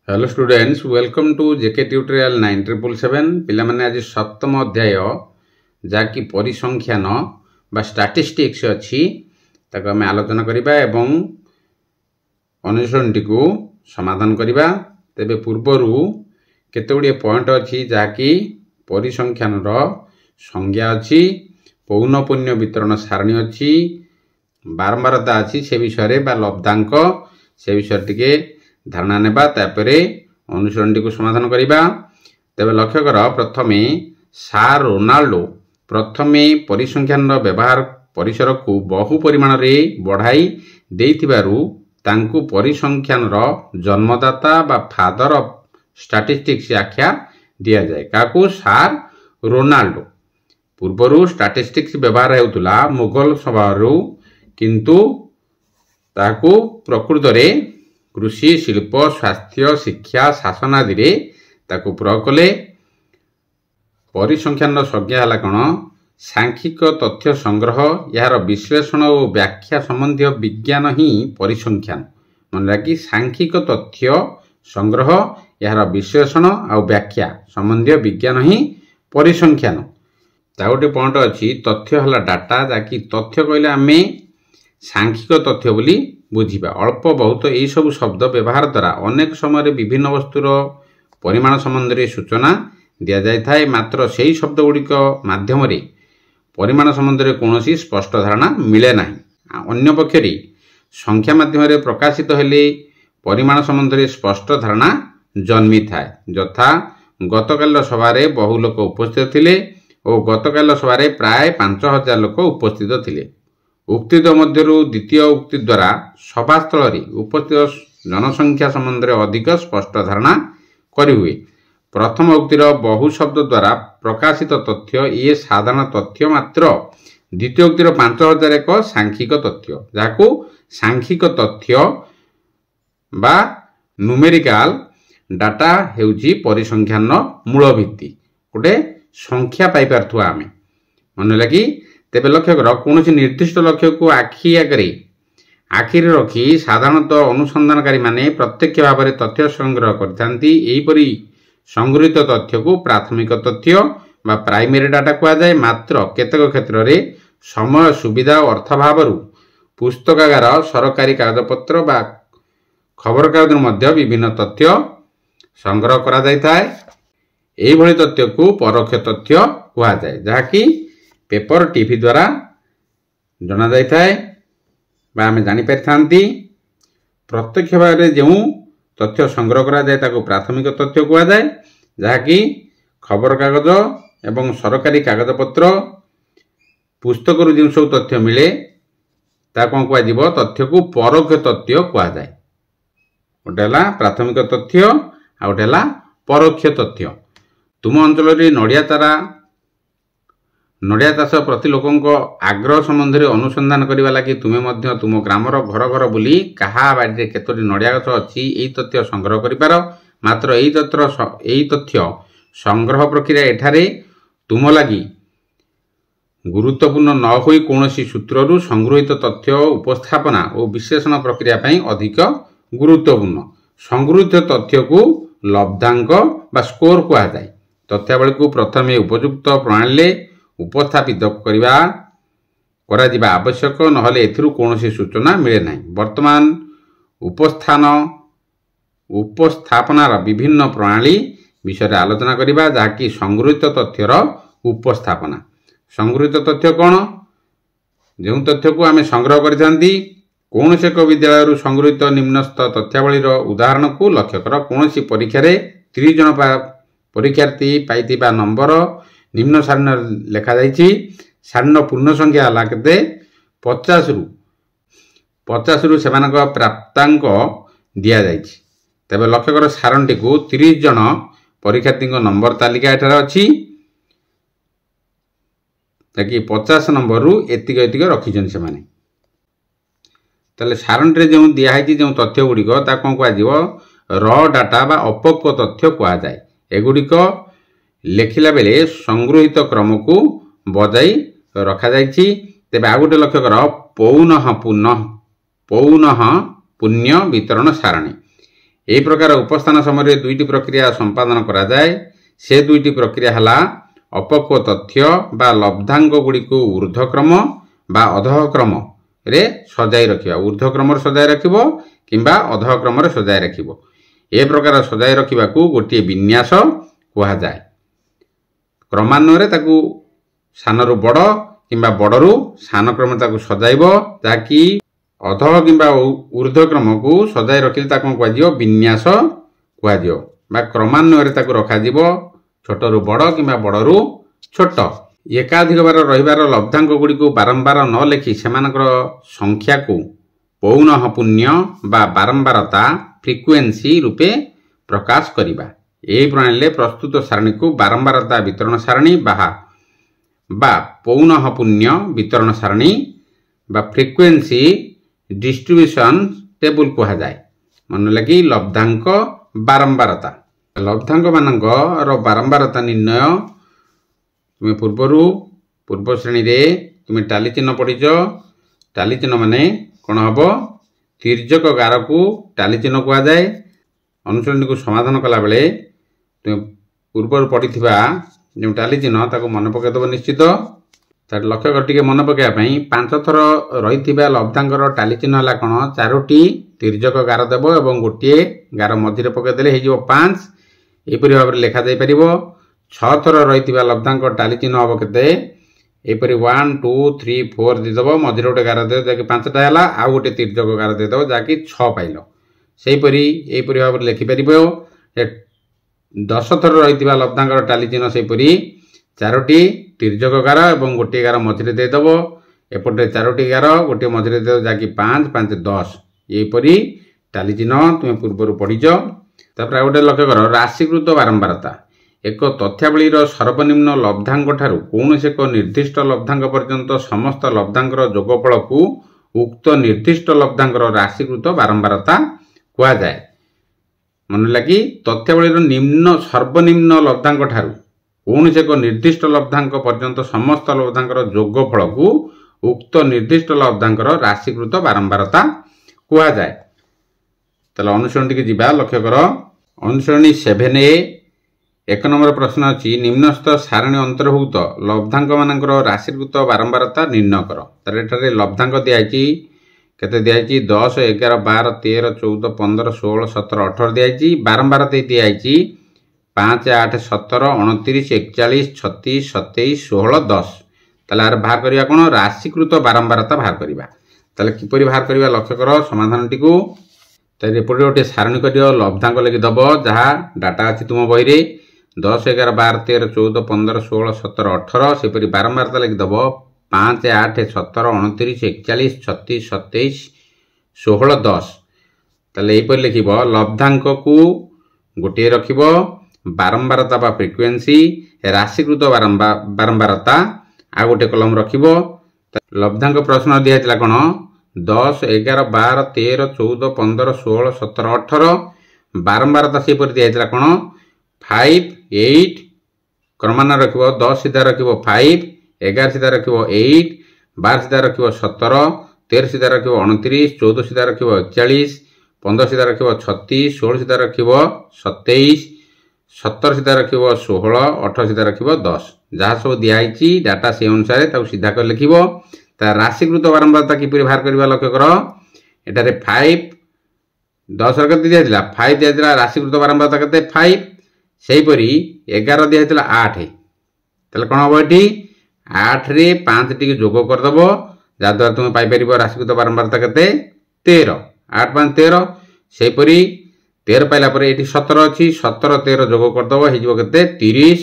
Hello students, welcome to JK tutorial 9777। पिला माने आज सप्तम अध्याय जाकि परिसंख्यान बा स्टैटिस्टिक्स अच्छी ताको आम आलोचना करिबा एवं अनुसरणटी को समाधान करिबा। तेबे पूर्वरु केतेगुडी पॉइंट अच्छी जाकि परिसंख्यान रो संज्ञा अच्छी, पौनःपुन्य वितरण सारणी अच्छी, बारंबारता अच्छी, से विषय बा लब्धांक से विषय टिके धारणा नेबा तापरे अनुसरणटी को समाधान करिबा। तेबे लक्ष्य कर, प्रथमे सार रोनाल्डो प्रथमे परिसंख्यान व्यवहार परिसर को बहु परिमाण रे बढ़ाई देइथिबारु तांकु परिसंख्यान रो जन्मदाता बा फादर ऑफ स्टैटिस्टिक्स आख्या दिया जाए। काकू सार रोनाल्डो। पूर्वरु स्टैटिस्टिक्स व्यवहार हेउतुला मुगल सभारु, किंतु ताकू प्रकृत रे कृषि, शिल्प, स्वास्थ्य, शिक्षा, शासन आदि रे ताकू प्रयोग कले। परिसंख्यान संज्ञा हला कण सांख्यिक तथ्य संग्रह, यार विश्लेषण और व्याख्या संबंधी विज्ञान ही परिसंख्यान। मन राखी सांख्यिक तथ्य संग्रह, यार विश्लेषण और व्याख्या संबंधी विज्ञान ही परिसंख्यान। ता गोटे पॉइंट अच्छी, तथ्य हला डाटा, जाकि तथ्य कहले आमे सांख्यिक तथ्य बोली बुझिबा। अल्प बहुत यही सब शब्द व्यवहार द्वारा अनेक समय विभिन्न वस्तुर परिमाण संबंध में सूचना दि जाए, मात्र से शब्द गुड़िक माध्यम परिमाण संबंध में कौन स्पष्ट धारणा मिले ना। अन्य पक्षे संख्या माध्यम प्रकाशित हेले परिमाण संबंध में स्पष्ट धारणा जन्मी थाए। यथा गतकाल सभारे बहु लोक उपस्थित थिले और गतकाल सभारे प्राय 5000 लोक उपस्थित थिले। उक्ति मध्यरु द्वितीय उक्ति द्वारा सभास्थल उपस्थित जनसंख्या संबंध में अधिक स्पष्ट धारणा करी हुए। प्रथम उक्तिर बहु शब्द द्वारा प्रकाशित तथ्य ये साधारण तथ्य, मात्र द्वितीय उक्तिर 5000 एक सांख्यिक तथ्य, जाकू सांख्यिक तथ्य बा न्यूमेरिकल डाटा हेउची परिसंख्यान मूल भित्ति। गोटे संख्या पाई पारथुआ आमे मन लगी। तेबे लक्ष्य कर, कौन निर्दिष्ट लक्ष्य को आखिरी रखी साधारणतः अनुसंधानकारी माने प्रत्यक्ष भाव में तथ्य संग्रह करथांती। एहीपरि संग्रहित तथ्य को प्राथमिक तथ्य बा प्राइमरी डाटा कहा जाए। मात्र केतक क्षेत्र में समय, सुविधा और अर्थाभावरु पुस्तकागार, सरकारी कागजपत्र बा खबर कागज मध्य विभिन्न तथ्य संग्रह करा जायथाय। एही भली तथ्य को परोक्ष तथ्य कहा जाए, जहाँकि पेपर, टीवी द्वारा जना जाए बा आमे जानी पारिथांती। प्रत्यक्ष भाव में जो तथ्य संग्रह करा जाए ताको प्राथमिक तथ्य कहा जाए, जहाँकि खबर कागज एवं सरकारी कागजपत्र पुस्तक जो सब तथ्य मिले ता कौन कह तथ्य को परोक्ष तथ्य कहा जाए। गोटे है प्राथमिक तथ्य आ गोटे है परोक्ष तथ्य। तुम अंचल नड़िया तारा नड़िया चाष प्रति लोकों आग्रह संबंध में अनुसंधान करने लगी तुम्हें तुम ग्रामर घर घर बुली क्या बाड़ी केतोटी नड़िया गछ अच्छी यही तथ्य संग्रह कर। मात्र यही तथ्य संग्रह प्रक्रिया एठारे तुम लगी गुरुत्वपूर्ण न होई कौनसी सूत्रु संगृहित तथ्य उपस्थापना और विश्लेषण प्रक्रिया पई अधिक गुरुत्वपूर्ण। संगृहित तथ्य को लब्धांक बा स्कोर कहा जाए। तथ्यावली को प्रथमे उपयुक्त प्रणाली उपस्थापित करा आवश्यक, नहले एथिरु कौनसी सूचना मिले ना। वर्तमान उपस्थापनार विभिन्न प्रणाली विषय आलोचना करिबा, जाकि संगृहित तथ्यर उपस्थापना। संगृहित तथ्य कौन? जो तथ्य को आमे संग्रह करिथांती कौन से एक विद्यालय संगृहित निम्नस्थ तथ्यावलीर उदाहरण को लक्ष्य कर। कौन सी परीक्षा रे 30 जन परीक्षार्थी पाइथिबा नंबर निम्न सारणी लेखा जाइछि। सारणी पूर्ण संख्या हला केते 50 रु सेमानक प्राप्तांक दिया जाइछि। तबे लक्ष्य कर, सारणी को 30 जन परीक्षार्थी नंबर तालिका एठार अछि, ताकि 50 नंबर रु एतिक एतिक रखिछन सेमाने। तले सारणी रे जो दिया है जो तथ्य गुड़िक ता कौन कह र डाटा बा अपक्व तथ्य कहा जाए। एगुड़िक लेखिला बेले संगृहित क्रम को बजाई रखा जाइछि। तेबे आ गोटे लक्ष्य कर, पौनः पुण्य वितरण सारणी। ଏହି ପ୍ରକାର ଉପସ୍ଥାନ ସମୟରେ ଦୁଇଟି ପ୍ରକ୍ରିୟା ସମ୍ପାଦନ କରାଯାଏ। ସେ ଦୁଇଟି ପ୍ରକ୍ରିୟା ହେଲା ଅପକ୍ୱ ତଥ୍ୟ ବା ଲବ୍ଧାଙ୍ଗ ଗୁଡ଼ିକୁ ଊର୍ଦ୍ଧ୍ୱକ୍ରମ ବା ଅଧଃକ୍ରମରେ ସଜାଇ ରଖିବା। ଊର୍ଦ୍ଧ୍ୱକ୍ରମରେ ସଜାଇ ରଖିବ କିମ୍ବା ଅଧଃକ୍ରମରେ ସଜାଇ ରଖିବ। ଏ ପ୍ରକାର ସଜାଇ ରଖିବାକୁ ଗୋଟିଏ ବିନ୍ୟାସ କୁହାଯାଏ। କ୍ରମାନ୍ୱୟରେ ତାକୁ ସାନରୁ ବଡ଼ କିମ୍ବା ବଡ଼ରୁ ସାନ କ୍ରମରେ ତାକୁ ସଜାଇବ, ଯାହାକି ଅଧ କିମ୍ବା ଊର୍ଦ୍ଧ୍ୱକ୍ରମକୁ ସଜାଇ ରଖିଲେ ତାକୁ କ'ଣ କୁହାଯିବ? ବିନ୍ୟାସ କୁହାଯିବ ବା କ୍ରମାନ୍ୱୟରେ ତାକୁ ରଖାଯିବ, ଛୋଟରୁ ବଡ଼ କିମ୍ବା ବଡ଼ରୁ ଛୋଟ। ଏକାଧିକ ବାର ରହିବାର ଲବ୍ଧାଙ୍କ ଗୁଡ଼ିକୁ ବାରମ୍ବାର ନ ଲେଖି ସେମାନଙ୍କର ସଂଖ୍ୟାକୁ ପୌନଃପୁନ୍ୟ ବା ବାରମ୍ବାରତା ଫ୍ରିକ୍ୱେନ୍ସି ରୂପେ ପ୍ରକାଶ କରିବା। ଏହି ପ୍ରଣାଳୀରେ ପ୍ରସ୍ତୁତ ସାରଣୀକୁ ବାରମ୍ବାରତା ବିତରଣ ସାରଣୀ ବା ପୌନଃପୁନ୍ୟ ବିତରଣ ସାରଣୀ ବା ଫ୍ରିକ୍ୱେନ୍ସି ଡିଷ୍ଟ୍ରିବ୍ୟୁସନ ଟେବୁଲ କୁହାଯାଏ। ମନେ ଲାଗି ଲବ୍ଧାଙ୍କ ବାରମ୍ବାରତା। ଲବ୍ଧାଙ୍କମାନଙ୍କର ବାରମ୍ବାରତା ନିର୍ଣ୍ଣୟ ତୁମେ ପୂର୍ବ ଶ୍ରେଣୀରେ ତୁମେ ଟାଲି ଚିହ୍ନ ପଢ଼ିଛ। ଟାଲି ଚିହ୍ନ ମାନେ କ'ଣ ହେବ? ତିର୍ଯ୍ୟକ ଗାରକୁ ଟାଲି ଚିହ୍ନ କୁହାଯାଏ। ଅନୁଶୀଳନୀକୁ ସମାଧାନ କଲାବେଳେ ତୁମେ ପୂର୍ବରୁ ପଢ଼ିଥିବା ଯେଉଁ ଟାଲି ଚିହ୍ନ ତାକୁ ମନେ ପକାଇଦେବ ନିଶ୍ଚିତ। ତାର ଲକ୍ଷ୍ୟ କର ଟିକେ ମନେ ପକାଇବା ପାଇଁ। 5 ଥର ରହିଥିବା ଲବ୍ଧାଙ୍କର ଟାଲି ଚିହ୍ନ ହେଲା କ'ଣ? 4ଟି ତିର୍ଯ୍ୟକ ଗାର ଦେବ ଏବଂ ଗୋଟିଏ ଗାର ମଝିରେ ପକାଇଦେଲେ ହେଇଯିବ 5। ଏହିପରି ଭାବରେ ଲେଖାଯାଇପାରିବ। 6 ଥର ରହିଥିବା ଲବ୍ଧାଙ୍କ ଟାଲି ଚିହ୍ନ ହେବ କେତେ? ଏହିପରି 1 2 3 4 ଦେଇଦେବ, ମଝିରେ ଗୋଟେ ଗାର ଦେଇଦେବ ଯାହାକି 5ଟା ହେଲା, ଆଉ ଗୋଟେ ତିର୍ଯ୍ୟକ ଗାର ଦେଇଦେବ ଯାହାକି 6 ପାଇଲ। ସେହିପରି ଏହିପରି ଭାବରେ ଲେଖିପାରିବ। 10 ଥର ରହିଥିବା ଲବ୍ଧାଙ୍କର ଟାଲି ଚିହ୍ନ ସେହିପରି 4ଟି ତିର୍ଯ୍ୟକ ଗାର ଏବଂ ଗୋଟିଏ ଗାର ମଝିରେ ଦେଇଦେବ। ଏପଟେ 4ଟି ଗାର ଗୋଟିଏ ମଝିରେ ଦେଇଦେବ ଯାହାକି 5 5 10। ଏହିପରି ଟାଲି ଚିହ୍ନ ତୁମେ ପୂର୍ବରୁ ପଢ଼ିଛ। ତାପରେ ଆଉ ଗୋଟେ ଲକ୍ଷ୍ୟ କର, ରାଶିକୃତ ବାରମ୍ବାରତା। ଏକ ତଥ୍ୟାବଳୀର ସର୍ବନିମ୍ନ ଲବ୍ଧାଙ୍କ ଠାରୁ କୌଣସି ଏକ ନିର୍ଦ୍ଦିଷ୍ଟ ଲବ୍ଧାଙ୍କ ପର୍ଯ୍ୟନ୍ତ ସମସ୍ତ ଲବ୍ଧାଙ୍କର ଯୋଗଫଳକୁ ଉକ୍ତ ନିର୍ଦ୍ଦିଷ୍ଟ ଲବ୍ଧାଙ୍କର ରାଶିକୃତ ବାରମ୍ବାରତା କୁହାଯାଏ। ମନେ ଲାଗି ତଥ୍ୟାବଳୀର ସର୍ବନିମ୍ନ ଲବ୍ଧାଙ୍କ ଠାରୁ କୌଣସି ଏକ ନିର୍ଦ୍ଦିଷ୍ଟ ଲବ୍ଧାଙ୍କ ପର୍ଯ୍ୟନ୍ତ ସମସ୍ତ ଲବ୍ଧାଙ୍କର ଯୋଗଫଳକୁ ଉକ୍ତ ନିର୍ଦ୍ଦିଷ୍ଟ ଲବ୍ଧାଙ୍କର ରାଶିକୃତ ବାରମ୍ବାରତା କୁହାଯାଏ। ତାହେଲେ ଅନୁଶୀଳନୀଟିକୁ ଯିବା। ଲକ୍ଷ୍ୟ କର, ଅନୁଶୀଳନୀ 7A 1 ନମ୍ବର ପ୍ରଶ୍ନ ଅଛି, ନିମ୍ନସ୍ଥ ସାରଣୀ ଅନ୍ତର୍ଭୁକ୍ତ ଲବ୍ଧାଙ୍କମାନଙ୍କର ରାଶିକୃତ ବାରମ୍ବାରତା ନିର୍ଣ୍ଣୟ କର। ତାହେଲେ ଏଠାରେ ଲବ୍ଧାଙ୍କ ଦିଆଯାଇଛି କେତେ? ଦିଆଯାଇଛି 10 11 12 13 14 15 16 17 18 ଦିଆଯାଇଛି। ବାରମ୍ବାରତା ଦିଆଯାଇଛି 5 8 17 29 41 36 27 16 10। ତାହେଲେ ଆର ବାହାର କରିବା କ'ଣ? ରାଶିକୃତ ବାରମ୍ବାରତା ବାହାର କରିବା। ତାହେଲେ କିପରି ବାହାର କରିବା? ଲକ୍ଷ୍ୟ କର ସମାଧାନଟିକୁ। ତାହେଲେ ଏପଟେ ଗୋଟିଏ ସାରଣୀ କରିବ, ଲବ୍ଧାଙ୍କ ଲେଖିଦେବ ଯାହା ଡାଟା ଅଛି ତୁମ ବହିରେ। 10 11 12 13 14 15 16 17 18। ସେପରି ବାରମ୍ବାରତା ଲେଖିଦେବ 5 8 17 29 41 36 27 16 10। ତାହେଲେ ଏହିପରି ଲେଖିବ। ଲବ୍ଧାଙ୍କକୁ ଗୋଟିଏ ରଖିବ, ବାରମ୍ବାରତା ବା ଫ୍ରିକ୍ୱେନ୍ସି, ରାଶିକୃତ ବାରମ୍ବାରତା ଆଉ ଗୋଟେ କଲମ ରଖିବ। ଲବ୍ଧାଙ୍କ ପ୍ରଶ୍ନ ଦିଆଯାଇଥିଲା କ'ଣ? 10 11 12 13 14 15 16 17 18। ବାରମ୍ବାରତା ସେହିପରି ଦିଆଯାଇଥିଲା କ'ଣ? 5 8 କ୍ରମାନ୍ୱୟରେ ରଖିବ। 10 ସିଧା ରଖିବ 5, 11 ସିଧା ରଖିବ 8, 12 ସିଧା ରଖିବ 17, 13 ସିଧା ରଖିବ 29, 14 ସିଧା ରଖିବ 41, 15 ସିଧା ରଖିବ 36, 16 ସିଧା ରଖିବ 27, 17 ସିଧା ରଖିବ 16, 18 ସିଧା ରଖିବ 10। ଯାହା ସବୁ ଦିଆହେଇଛି ଡାଟା ସେ ଅନୁସାରେ ତାକୁ ସିଧା କରି ଲେଖିବ। ତା ରାଶିକୃତ ବାରମ୍ବାରତା କିପରି ବାହାର କରିବା? ଲକ୍ଷ୍ୟ କର, ଏଠାରେ 5 10 କେତେ ଦିଆଯାଇଥିଲା? 5 ଦିଆଯାଇଥିଲା। ରାଶିକୃତ ବାରମ୍ବାରତା କେତେ? 5। ସେହିପରି 11 ଦିଆଯାଇଥିଲା 8। ତାହେଲେ କ'ଣ ହେବ? ଏଠି 8ରେ 5 ଟିକେ ଯୋଗ କରିଦେବ, ଯାହାଦ୍ୱାରା ତୁମେ ପାଇପାରିବ ରାଶିକୃତ ବାରମ୍ବାରତା କେତେ? 13। 8 5 13। ସେହିପରି 13 ପାଇଲା ପରେ ଏଠି 17 ଅଛି, 17 13 ଯୋଗ କରିଦେବ, ହେଇଯିବ କେତେ? 30।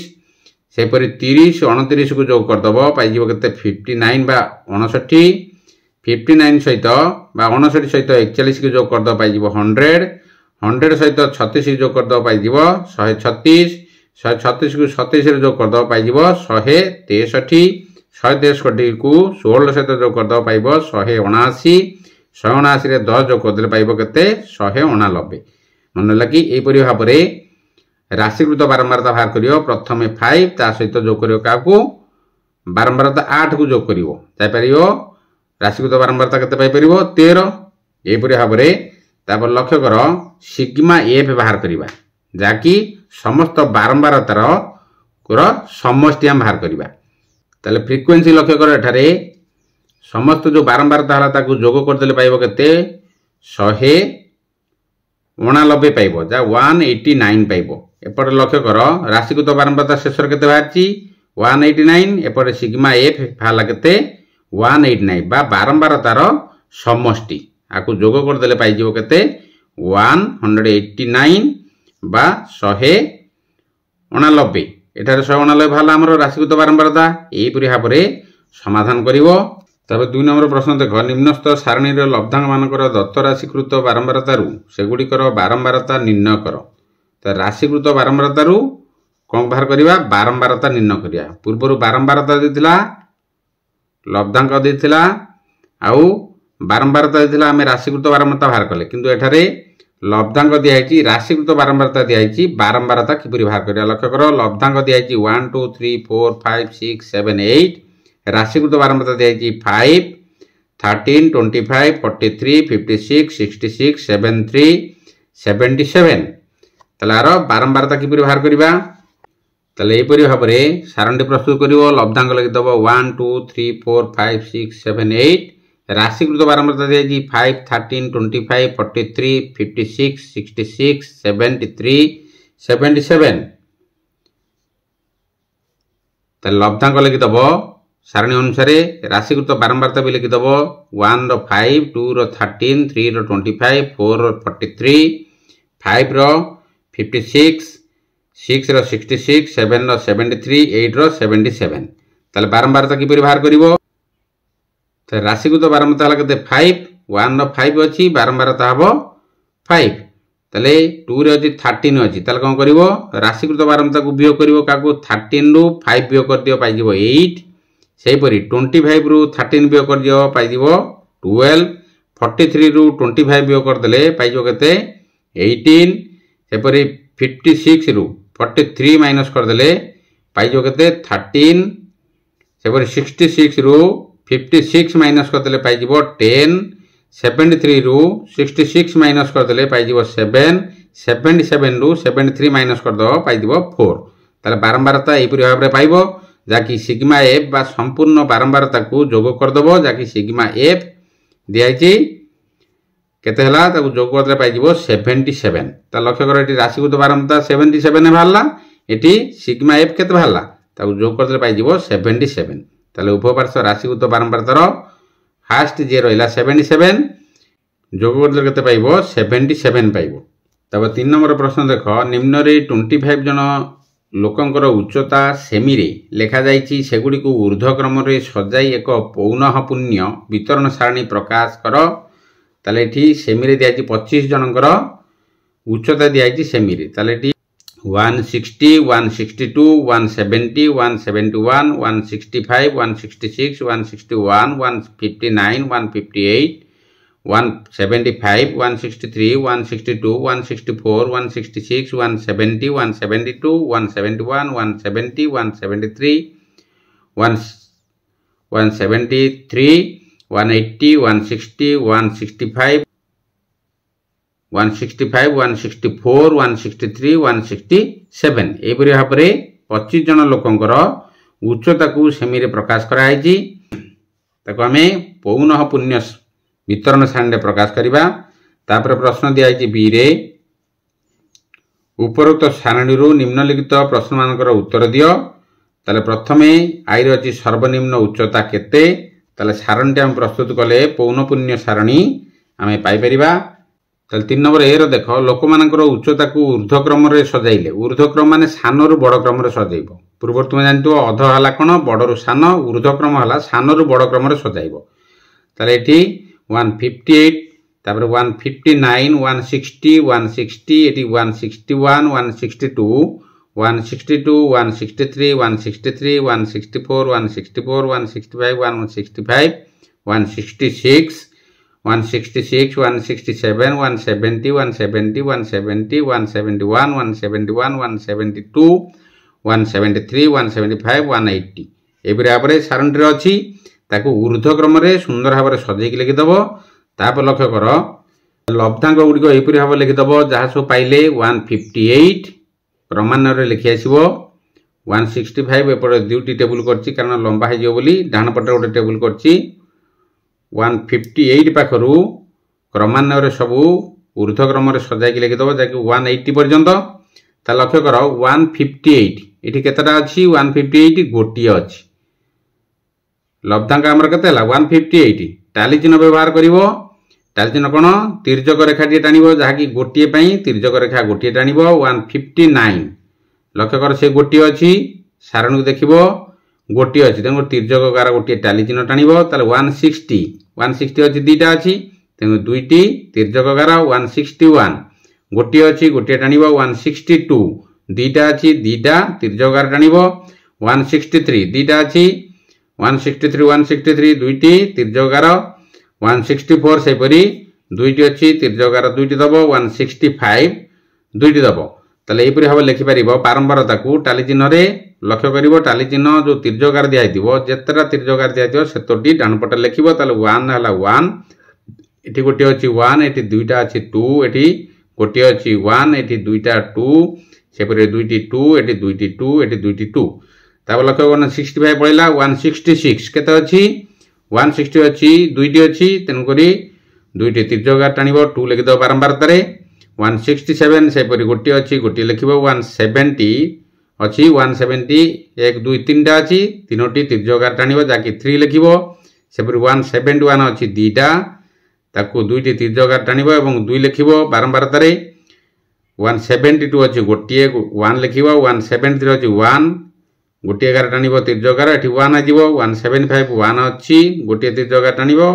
ସେହିପରି 30 29କୁ ଯୋଗ କରିଦେବ, ପାଇଯିବ କେତେ? 59 ବା 59। 59 ସହିତ ବା 59 ସହିତ 41କୁ ଯୋଗ କରିଦେବ, ପାଇଯିବ 100। 100 ସହିତ 36 ଯୋଗ କରିଦେବ, ପାଇଯିବ 136। 136କୁ 27ରେ ଯୋଗ କରିଦେବ, ପାଇଯିବ 163। 163କୁ 16 ସହିତ ଯୋଗ କରିଦେବ, ପାଇବ 179। 179ରେ 10 ଯୋଗ କରିଦେଲେ ପାଇବ କେତେ? 189। ମନେ ଲାଗି ଏହିପରି ଭାବରେ ରାଶିକୃତ ବାରମ୍ବାରତା ବାହାର କରିବ। ପ୍ରଥମେ 5 ତା ସହିତ ଯୋଗ କରିବ କାହାକୁ? ବାରମ୍ବାରତା 8କୁ ଯୋଗ କରିବ, ଯାଇପାରିବ ରାଶିକୃତ ବାରମ୍ବାରତା କେତେ ପାଇପାରିବ? 13। ଏହିପରି ଭାବରେ तापर लक्ष्य कर सिग्मा एफ बाहर करवा जहाँकि समस्त बारंबारतार समष्टि हम बाहर करवा ताले फ्रिक्वेंसी लक्ष्य कर एठारे समस्त जो बारंबारता है ताकू जोग करदे पाइब केते 189 पाइब जा 189 पाइब। एपटे लक्ष्य कर राशिकृत बारंबारता शेष केते बाहरची 189 एपटे सिग्मा एफ बाहरला केते 189 बा बारंबारतार समष्टि आकु जोग करदे पाइजिवो केते 189 बा 189 एठारे 189 बाहरला हमर राशिकृत बारंबारता एहीपरि भाबरे समाधान करिवो। तब 2 नंबर प्रश्न देख निम्नस्थ सारणी लब्धांग मानकर दत्त राशिकृत बारंबारतारू सेगुड़िकर बारंबारता निर्णय कर। तो राशिकृत बारंबारतारू कौन बाहर करवा बारंबारता निर्णय करिया पूर्वर बारंबारता देथिला लब्धांक देथिला आउ बारंबारता देथिला आमे राशिकृत बारंबारता बाहर कले किंतु एठारे लब्धांक दियाइछि राशिकृत बारंबारता दियाइछि बारंबारता किपरि बाहर करिया लक्ष्य कर लब्धांक दियाइछि 1 2 3 4 5 6 7 8 राशिकृत बारंबारता दियाइछि 5 13 25 43 56 66 73 77 ताले आरो बारंबारता किपरि बाहर करिबा ताले एपरि भाबरे सारणी प्रस्तुत करिवो लब्धांक लगी दबो 1 2 3 4 5 6 7 8 राशिकृत बारंबारता दियाइछि 5 13 25 43 56 66 73 77 ताले लब्धांक लगी दबो सारणी अनुसार राशिकृत बारंबारता भी लिखिदेव 1 रो 5 2 रो 13 3 रो 25 4 रो 43 5 रो 56 6 रो 66 7 रो 73 8 रो 77 ताले बारंबारता किपरि बाहर करिवो तो राशिकृत बारंबारता हला केते 5 1 रो 5 अछि बारंबारता हबो 5 ताले 2 रे अछि 13 अछि ताले कोन करिवो राशिकृत बारंबारता को वियोग करिवो काको 13 रु 5 वियोग कर दियो पाइ जिवो 8 सेपरी 25 रु 13 वियोग कर दियो पाइ जिवो 12 43 रु 25 वियोग कर देले पाइ जो केते 18 सेपरी 56 रु 43 माइनस कर देले पाइ जो केते 13 सेपरी 66 रु 56 माइनस कर देले पाइ जिवो 10 73 रु 66 माइनस कर देले पाइ जिवो 7 77 रु 73 माइनस कर दो पाइ जिवो 4 ताले बारंबारता एपरि भाबरे पाइबो जाकि सिग्मा एफ बा संपूर्ण बारंबारता को जोग कर दबो जाकि सिग्मा एफ दियाइछि केते हला ताकु जोग करले पाइ जिवो 77 ता लक्ष्य कर एटी राशिकृत बारंबारता 77 ने भाला एटी सिग्मा एफ केते भाला ताकु जोग करले पाइ जिवो 77 ताले उपपार्श्व राशिकृत बारंबारतार फास्ट जे रहला 77 जोग करले केते पाइबो 77 पाइबो। तब 3 नंबर प्रश्न देख निम्न रे 25 जन लोकंकर उच्चता सेमी रे लेखा जाइछि सेगुडी को ऊर्ध्वक्रम रे सजाई एक पौनः पुण्य वितरण सारणी प्रकाश कर ताले एठी सेमी रे दियाछि 25 जनकर उच्चता दियाछि सेमी रे ताले एठी 160 162 170 171 165 166 161 159 158 175 163 162 164 166 170 172 171 170 173 173 180 160 165 165 164 163 167 एपरि भाबरे 25 जन लोकंकर उच्चता को सेमी रे प्रकाश कराइछि ताको हमें पौनः पुण्य वितरण सारणी प्रकाश करिबा। तापर प्रश्न दियाइछि बी रे उपरोक्त सारणी निम्नलिखित प्रश्न मानकर उत्तर दियो ताले प्रथमे आई रे अछि सर्वनिम्न उच्चता केते ताले सारणी हम प्रस्तुत कले पौनपुण्य सारणी आमे पाइ परिबा। ताले 3 नंबर ए रो देखो लोक मानकर उच्चता को ऊर्ध्वक्रम रे सजाइले ऊर्ध्वक्रम माने सान रु बड़ क्रम रे सजाइबो पूर्व तुम जानतो अध हला कोन बड़ रु सान ऊर्ध्वक्रम हला सान रु बड़ क्रम रे सजाइबो ताले एठी 158 तापर 159 160 160 एटी 161 162 162 163 163 164 164 165 165 166 166 167 170 170 170 171 171 172 173 175 180 एबरे आपरे सारणी रे अछि ताकू ऊर्ध्वक्रम रे सुंदर भाव सजेक लिखिदेव तापर लक्ष्य कर लब्धांक गुड़िक यहपरी भाव लिखिदेव जहाँ सब पाइले 158 क्रमान्वय लिखि आसो 165 एपटे दुईटी टेबुल करछि कारण लंबा हो बोली डाण पटे गोटे टेबुल करछि 158 पाखरु क्रमान्वय सबू ऊर्ध्वक्रम सजाई लिखिदेव जहाँकि 180 पर्यंत ता लक्ष्य कर 158 ये केतटा अच्छी 158 गोटे अच्छी लब्धांक आमर केते 158 टाली चिन्ह व्यवहार करिवो टाली चिन्ह कोन तिर्यक रेखाटी टाणिबो जहाँकि गोटे तिर्यक रेखा गोटे टाणिबो 159 लक्ष्य कर से गोटे अच्छी सारण को देखिबो गोटे अच्छी तेणु तिर्यक गार गोटे टाली चिन्ह टाणिबो ताले 160 अच्छी दुईटा अच्छी तेणु दुईटी तिर्यक गार 161 गोटे अच्छी गोटे टाणिबो 162 दुईटा अच्छी दुईटा तिर्यक गार टाणिबो 163 दुईटा अच्छी 163 दुईटी तिर्यक गार 164 सेपरी दुईटी अच्छी तिर्यक गार दुईटी दब 165 दुईटी दब ताले एपरी भाव लिखिपर बारंबारता को टाली चिन्ह लक्ष्य कर टाली चिन्ह जो तिर्यक गार दिखाई जितेटा तिर्यक गार दिखाई सेतोटी डाण पटे लिखिबो ताले 1 है 1 एटी गोटे अच्छी 1 एटी दुईटा अच्छी 2 एटी गोटे अच्छी 1 एटी दुईटा 2 सेपरी दुईटी 2 एटी दुईटी 2 एटी दुईटी 2 तापर लक्ष्य 165 पड़ेगा 166 केते अच्छी 160 अच्छी दुईटी अच्छी तेणुक दुईटी तिर्यक गार टाणिबो 2 लिखिदेव बारंबारतार 167 सेपरी गोटे अच्छी गोटे लिखिबो 170 अच्छी 170 1 2 3टा अच्छी तीनोटी तिर्यक गार टाणिबो जहाँकि 3 लिखिबो सेपरी 171 अच्छी दुईटा ताकू दुईटी तिर्यक गार टाणिबो एवं 2 लिखिबो बारंबारतार 172 अच्छी गोटे 1 लिखिबो 173 अच्छी 1 गोटे गार टाणिबो तिर्यक गार एठी 1 आजिबो 175 1 अच्छी गोटे तिर्यक गार टाणिबो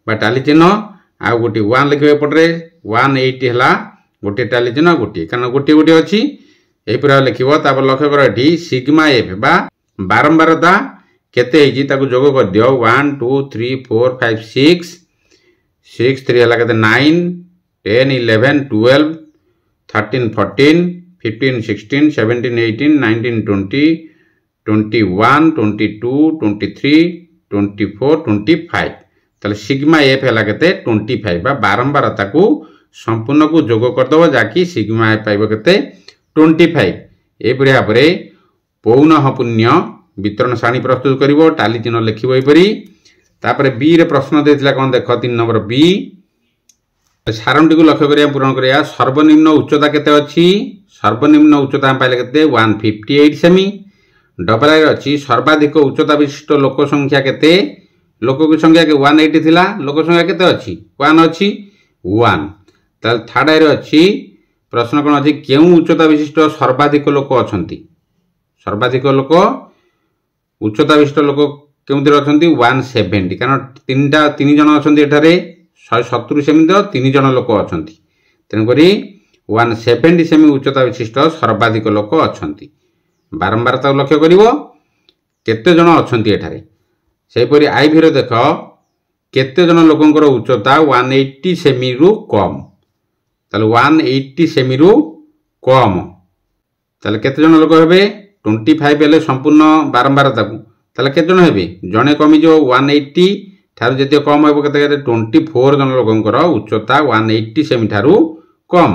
बा टाली चिन्ह आ गोटे 1 लिखिबो एपटरे 180 हला गोटे टाली चिन्ह गोटे कारण गोटे गोटे अच्छी एही पुरा लिखिबो तापर लक्ष्य कर एठी सिग्मा एफ बा बारंबारता केते हेजी ताकू जोग कर दियो 1 2 3 4 5 6 3 हला केते 9 10 11 12 13 14 15 16 17 18 19 20 21 22 23 24 25 ताले सिग्मा एफ है केते 25 बा बारंबारता को संपूर्ण को जोग करदब जहाँकि सिग्मा एफ पाइब केते 25 एपरी भाव में पौनः पुण्य वितरण सारणी प्रस्तुत करिवो टाली चिन्ह लिखिबो एपरी तापर बी रे प्रश्न देथिला कोन देख 3 नंबर बी सारणटी को लक्ष्य करिया पूरण करिया सर्वनिम्न उच्चता केते अछि सर्वनिम्न उच्चता हम पाइले केते 158 सेमी डबल आई अच्छी सर्वाधिक उच्चता विशिष्ट लोक संख्या केते लोक की संख्या के 180 थिला लोक संख्या केते अच्छी 1 अच्छी 1 ताल थर्ड आई अच्छी प्रश्न कोन अछि केउ उच्चता विशिष्ट सर्वाधिक लोक अछंती सर्वाधिक लोक उच्चता विशिष्ट लोक केउतिर अछंती 170 कारण तीन जन अछंती एठारे 170 सेमी तो 3 जन लोक अछंती तेन करी 170 सेमी उच्चता विशिष्ट सर्वाधिक लोक अछंती बारंबारता लक्ष्य करिवो केते जन अछंती एठारे सेपरी आईवी रे देख केते जन लोकंकर उच्चता 180 सेमी रु कम ताले 180 सेमी रु कम ताले केते जन लोक हेबे 25 हेले संपूर्ण बारंबारता को ताले केते जन हेबे जने कमी जो 180 थारु जति कम हेबो केते 24 जन लोकंकर उच्चता 180 सेमी थारु कम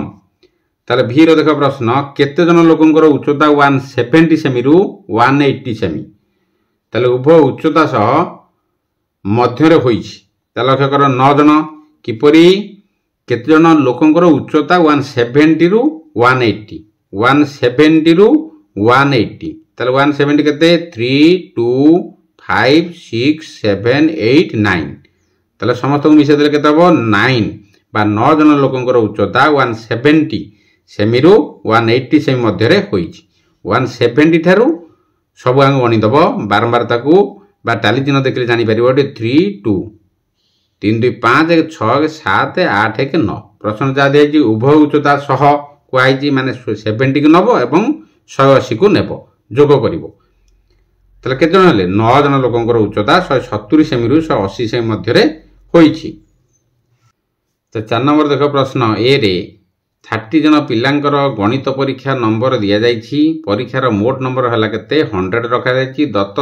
ताले भी रो देख प्रश्न केते जन लोकंकर उच्चता 170 सेमी रु 180 सेमी ताले उभय उच्चता सह मध्य रे होईछि ताले लक्ष्य कर 9 जन किपरि केते जन लोकंकर उच्चता 170 रु 180 170 रु 180 ताले 170 केते 3 2 5 6 7 8 9 ताले समस्त को मिसे देले केते हबो 9 बा 9 जन लोकंकर उच्चता 170 सेमी रु 180 सेमी मध्य रे होईछि 170 थारु सब आंग गणिदब बारंबारता को बा टाली चिन्ह देखले जानि परिबो 3 2 3 2 5 1 6 7 8 1 9 प्रश्न जा दिया उभय उच्चता सह कुआई माने 70 को नब एवं 180 को नेब जोग करिवो तले केते जन हेले 9 जन लोकंकर उच्चता 170 सेमी रु 180 सेमी मध्य रे होईछि। तो 4 नंबर देख प्रश्न ए रे 30 जन पिलांकर गणित परीक्षा नंबर दिया जाइछि परीक्षार मोट नंबर हला केते 100 रखा जाइछि दत्त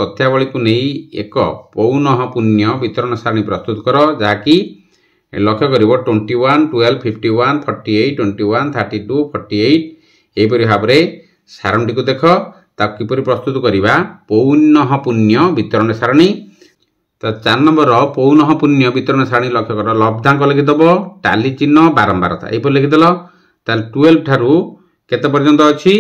तथ्यावली को नहीं एक पौनः पुण्य वितरण सारणी प्रस्तुत कर जाकि लक्ष्य कर 21, 12, 51, 48, 21, 32, 48 यहपरि भाव में सारणी को देख किपर प्रस्तुत करवा पौनः पुण्य वितरण सारणी। तो 4 नंबर पौनः पुण्य वितरण सारणी लक्ष्य कर लब्धांक लिखिदेव टाली चिन्ह बारंबारता यहपर लिखिदेल। 12 ठारू केते पर्यंत अच्छी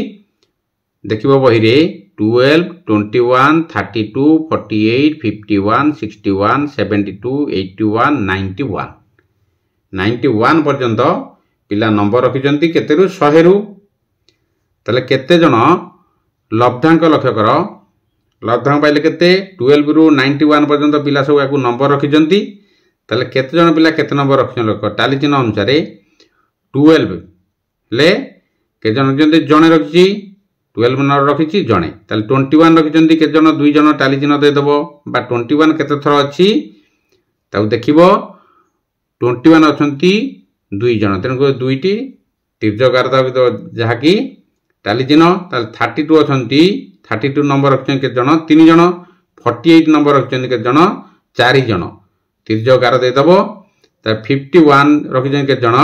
देख बही रे 12, 21, 32, 48, 51, 61, 72, 81, 91 91 पर्यंत पिला नंबर रखिंट केते 100 रु ताले केते जन लब्धांक लक्ष्य कर लब्धांक पाइले केते 12 रु 91 पर्यंत पिला सब या नंबर रखिंट ताले केते जन पिला केते नंबर रखिंट टाली चिन्ह अनुसार 12 ले के जन रखिंट जणे रखिछि 12 नंबर रखिछि जणे ताले 21 रखिंट के जन 2 जन टाली चिन्ह दे देबो बा 21 केते थर अछि ताउ देखिबो 21 अछंती 2 जन तेनको दुईटी तीर्घकार जहाँकि टाली चिन्ह ताले 32 अछंती 32 नंबर रखिछन के जन 3 जन 48 नंबर रखिछन के जन 4 जन तीर्घकार दे देबो ता 51 रखिछन के जन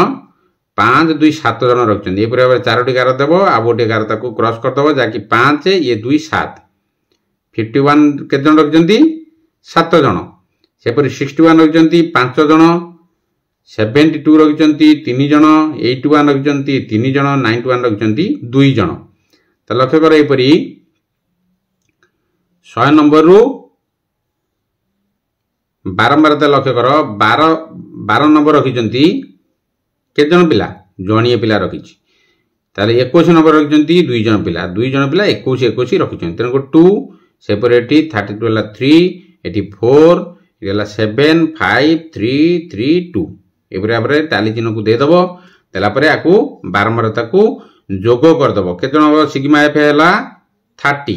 5 2 7 जन रखिछन ए भाव 4टी गार देबो आ गोटे गार ताको क्रॉस कर देबो जाकि 5 ये 2 7 51 के जन रखिछन 7 जन सेपरि 61 रखिछन 5 जन 72 रखिछन 3 जन 81 रखिछन 3 जन 91 रखिछन 2 जन। तो लक्ष्य कर एपरि 100 नंबर रु बारंबार लक्ष्य कर 12 नंबर रखिछन केते जन पिला जणिए पिला रखिछि ताले 21 नंबर रखिछन 2 जन पिला 21 21 रखिछन तेनको 2 सेपरेटी 32 ला 3 एटी 4 एला 7 5 3 3 2 एपरे आपरे टाली चिन्ह को दे दबो देला परे आकू बारंबार ताकू जोग कर दबो केते जन सिग्मा एफ हैला 30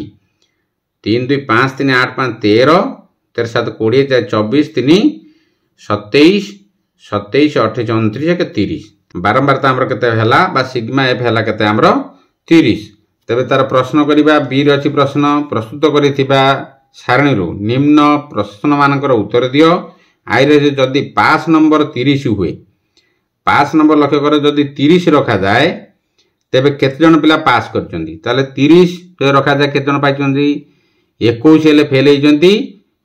3 2 5 3 8 5 13 13 7 20 24 3 27 27 28 29 के 30 बारंबार आमर केते हैला बा सिग्मा एफ हैला केते आमर 30। तबे तार प्रश्न करिबा बी रे अछि प्रश्न प्रस्तुत करिथिबा सारणी रु निम्न प्रश्न मानकर उत्तर दियो आई रे जदि पास नंबर 30 हुए पास नंबर लक्ष्य कर जदि 30 रखा जाए तेबे केते जन पिला पास करचंदी ताले 30 जो रखा जाए केते जन पाइचंदी 21 हेले फेल हेचंदी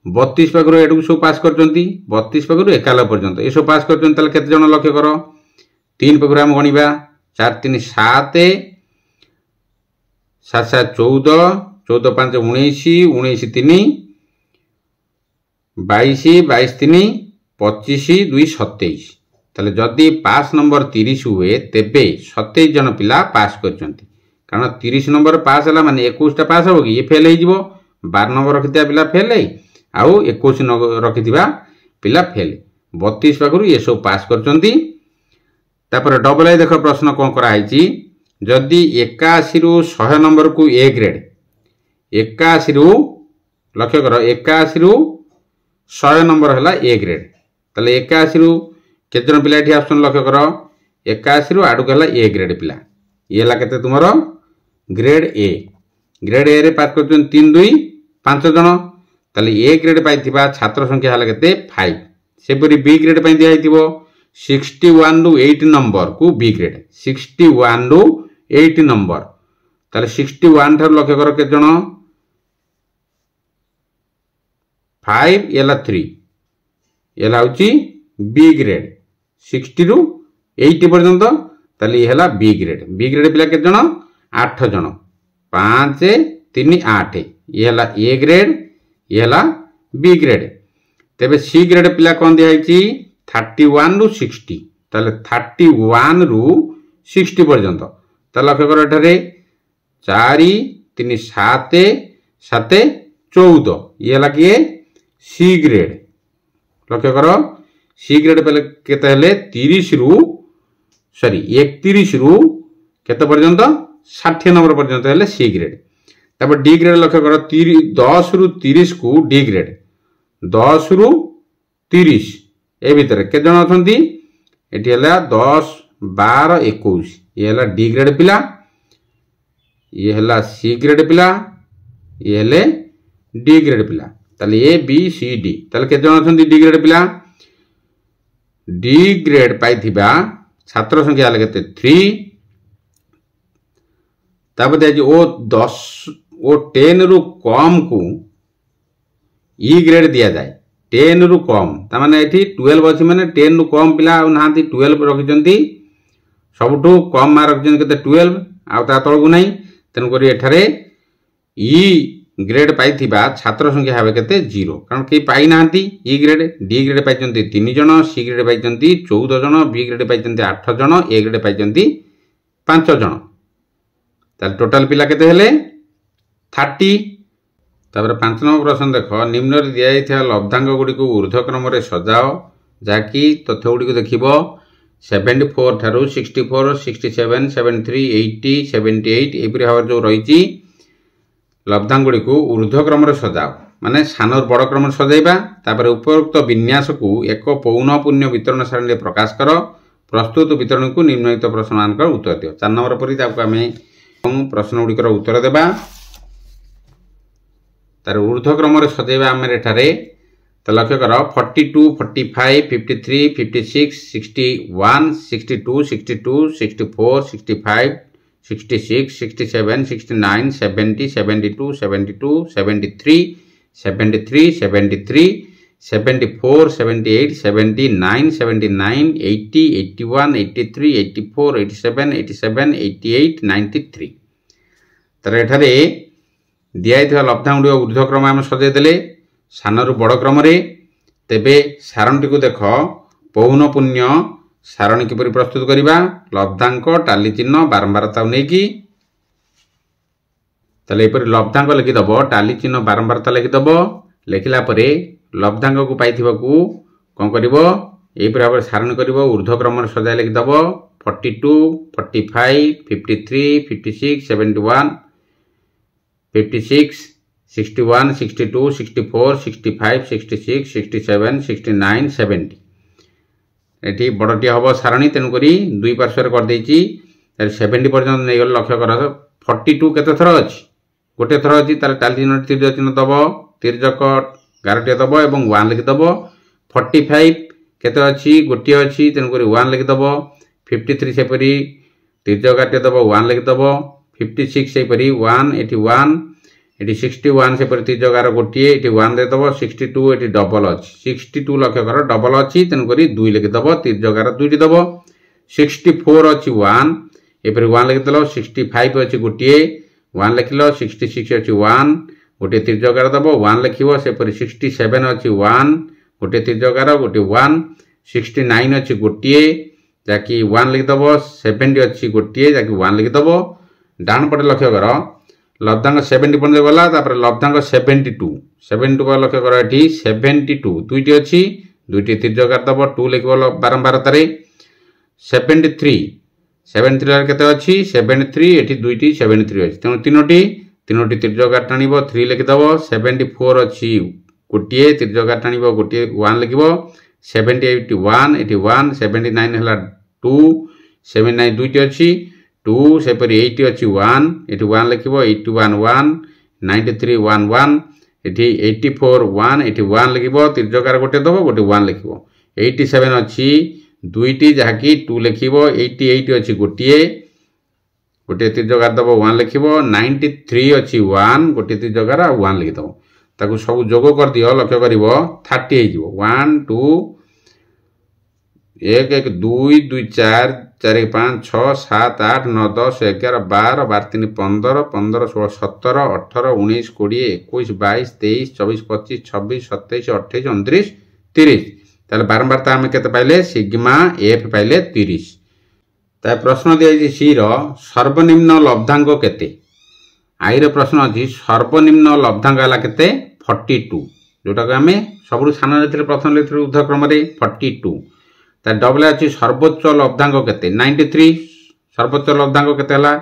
32 पाखरु एडू सब पास करचंदी 32 पाखरु 91 पर्यंत ए सब पास करचंदी ताले केते जन लक्ष्य करो 3 पाखरु हम गणिबा 4 3 7 7 7 14 14 5 19 19 3 22 22 3 25 2 27 ताले जदि पास नंबर 30 हुए तेबे 27 जन पिला पास करचंती कारण 30 नंबर पास हला माने 21 टा पास हो कि ये फेल हे जिवो 12 नंबर रखितिया पिला फेल हे आउ 21 रखितिबा पिला फेल 32 पाखरु ये सब पास करचंती। तापर डबल आई देखो प्रश्न कोन करा आइची जदि 81 रु 100 नंबर को ए ग्रेड 81 रु लक्ष्य करो 81 रु 100 नंबर हला ए ग्रेड ताले 81 रु केते जन पिला एठी ऑप्शन लक्ष्य करो 81 रु आडू हला ए ग्रेड पिला ये हला केते तुमरो ग्रेड ए रे पास करछन 3 2 5 जन ताले ए ग्रेड पाइथिबा छात्र संख्या हला केते 5 सेपरि बी ग्रेड पाइ दिया हितिबो 61 रु 8 नंबर को बी ग्रेड 61 रु 8 नंबर ताले 61 ठार लक्ष्य करो केते जन 5 एला 3 एला होची बी ग्रेड 60 रु 80 पर्यंत ताले ये हला बी ग्रेड पिला केते जन 8 जन 5 3 8 ये हला ए ग्रेड ये हला बी ग्रेड। तेबे सी ग्रेड पिला कोन दिया हिची 31 रु 60 ताले 31 रु 60 पर्यंत ताले लक्ष्य करो एठारे 4 3 7 7 14 ये हला किए सी ग्रेड लक्ष्य करो सी ग्रेड पहले केते हेले 30 रु 31 रु केते पर्यंत 60 नंबर पर्यंत हेले सी ग्रेड। तब डी ग्रेड लक्ष्य करो 10 रु 30 को डी ग्रेड 10 रु 30 ए भीतर के जन अछंती एठी हला 10 12 21 ये हला डी ग्रेड पिला ये हला सी ग्रेड पिला ये हेले डी ग्रेड पिला ताले ए बी सी डी ताले के जन अछंती डी ग्रेड पिला डी ग्रेड पाई छात्र संख्या हेले केते 3 तापर दिया ओ 10 ओ 10 रु कम को ई ग्रेड दिया जाए 10 रु कम तामाने एठी 12 अछि माने 10 रु कम पिला नांती 12 रखिजंती सबठू कम मार्क रखिजंती केते 12 आ ता तळगु नै तेन करी एठारे ई ग्रेड पाई छात्र संख्या हेबे केते 0 कारण के पाई नांती ई ग्रेड डी ग्रेड पाई 3 जण सी ग्रेड पाई 14 जण बी ग्रेड पाई 8 जण ए ग्रेड पाई 5 जण ताल टोटल पिला केते हेले 30 तापर 5 नंबर प्रश्न देख निम्न रे दिया जायथिया लब्धांक गुडी को ऊर्ध्वक्रम रे सजाओ जाकी तथ्य गुडी को देखिबो 74 थारु 64 67 73 80 78 एपरि हावर जो रहिची लब्धांक गुडी को ऊर्ध्वक्रम रे सजाओ माने सानर बड़ क्रम सजाइबा तापर उपरोक्त विन्यास को एक पौनःपुन्य वितरण सारणी रे प्रकाश कर प्रस्तुत वितरण को निम्नलिखित प्रश्न मान कर उत्तर दियो 4 नंबर परि ताको हमें प्रश्न गुडी कर उत्तर देबा तार ऊर्ध्वक्रम रे सजाइबा आमे एठारे तो लक्ष्य कर 42 45 53 56 61 62 62 64 65 66 67 69 70 72 72 73 73 73 74 78 79 79 80 81 83 84 87 87 88 93 तर एठारे दिया लब्धांक गुडी ऊर्ध्वक्रम आम सजाई देले सानरु बड़ क्रम रे तेबे सारणटी को देख पौनःपुन्य सारणी किपरि प्रस्तुत करिबा लब्धांक टाली चिन्ह बारंबारता नेकी तले एपरि लब्धांक लिखि दबो टाली चिन्ह बारंबारता लिखि दबो लिखिला परे लब्धांक को पाइथिबा को कोन करिवो एपरि भाबरे सारणी करिवो ऊर्ध्वक्रम रे सजाई लिखि दबो 42 45 53 56 71 56 61 62 64 65 66 67 69 70 एठी बड़टी हबो सारणी तेनु करी दुई पार्श्व कर देछि 70 पर्यंत नै गल लक्ष्य कर 42 केते थर अछि गोटे थर अछि तार टाली चिन्ह तिर्यक चिन्ह दबो तिर्यक गारटी दबो एवं 1 लिखि दबो 45 केते अछि गोटे अछि तेनु करी 1 लिखि दबो 53 से परी तिर्यक गारटी दबो 1 लिखि दबो 56 से परी 1 एठी 1 एटी 61 से प्रति जगार गोटे एटी 1 दे दबो 62 एटी डबल अछि 62 लक्ष्य कर डबल अछि तेन करी 2 लिखि दबो 3 जगार 2 टी दबो 64 अछि 1 एपर 1 लिखि दलो 65 अछि गोटे 1 लिखिलो 66 अछि 1 गोटे 3 जगार दबो 1 लिखिबो से पर 67 अछि 1 गोटे 3 जगार गोटे 1 69 अछि गोटे जाकी 1 लिखि दबो 70 अछि गोटे जाकी 1 लिखि दबो डान पटे लक्ष्य कर लब्धांक 70 पर्यंत गला तापर लब्धांक 72 पर लक्ष्य कर एठी 72 दुईटी अछि दुईटी तिर्यकार दबो 2 लिखबो बारंबारता रे 73 रे केते अछि 73 एठी दुईटी 73 अछि तेनो तीनोटी तिर्यकार टाणिबो 3 लिखि दबो 74 अछि गोटिए तिर्यकार टाणिबो गोटिए 1 लिखबो 78 1 एठी 1 79 हला 2 79 दुईटी अछि 2 से पर 80 अछि 1 एठी 1 लिखिबो 81 1 93 1 1 एठी 84 1 एठी 1 लिखिबो तिर्यकार गोटे दबो गोटे 1 लिखिबो 87 अछि दुईटी जाकी 2 लिखिबो 88 अछि गोटे तिर्यकार दबो 1 लिखिबो 93 अछि 1 गोटे तिर्यकार 1 लिखि दबो ताकू सब जोग कर दियो लक्ष्य करिवो 30 हे जिवो 1 2 1 1 2 2 4 4 5 6 7 8 9 10 11 12 12 3 15 15 16 17 18 19 20 21 22 23 24 25 26 27 28 29 30 ताले बारंबारता हम केते पाइले सिग्मा एफ पाइले 30 ता प्रश्न दिया सी रो सर्वनिम्न लब्धांक केते आई रो प्रश्न अछि सर्वनिम्न लब्धांक हला केते 42 जोटा को हमें सबरु साना रे प्रथम लेथि ऊर्ध्वक्रम रे 42 ता डबल अछि सर्वोच्च लब्धांक केते 93 सर्वोच्च लब्धांक केते हला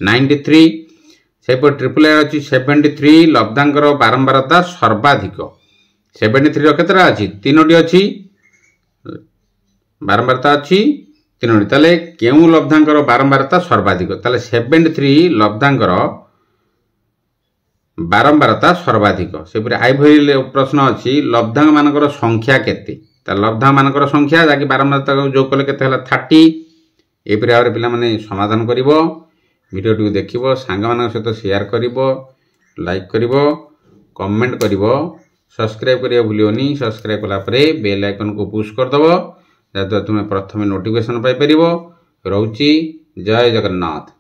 93 सेपर ट्रिपल ए अछि 73 लब्धांक रो बारंबारता सर्वाधिक 73 रो केतरा अछि तीनोटी अछि बारंबारता अछि तीनोटी तले केउ लब्धांक रो बारंबारता सर्वाधिक तले 73 लब्धांक रो बारंबारता सर्वाधिक सेपर आई भइले प्रश्न अछि लब्धांक मानकर संख्या केते लब्धा मानकर संख्या जहाँकि बारंबार तक जो कले के 30 एपरि भाव पिला माने समाधान करिवो वीडियो देखिवो सांग मान सहित शेयर करिवो लाइक करिवो कमेंट करिवो सब्सक्राइब करिया भूलियोनी सब्सक्राइब कला परे बेल आइकन को पुश कर दबो जहाँ तुम्हें प्रथम नोटिफिकेशन पाई परिवो। रहउची जय जगन्नाथ।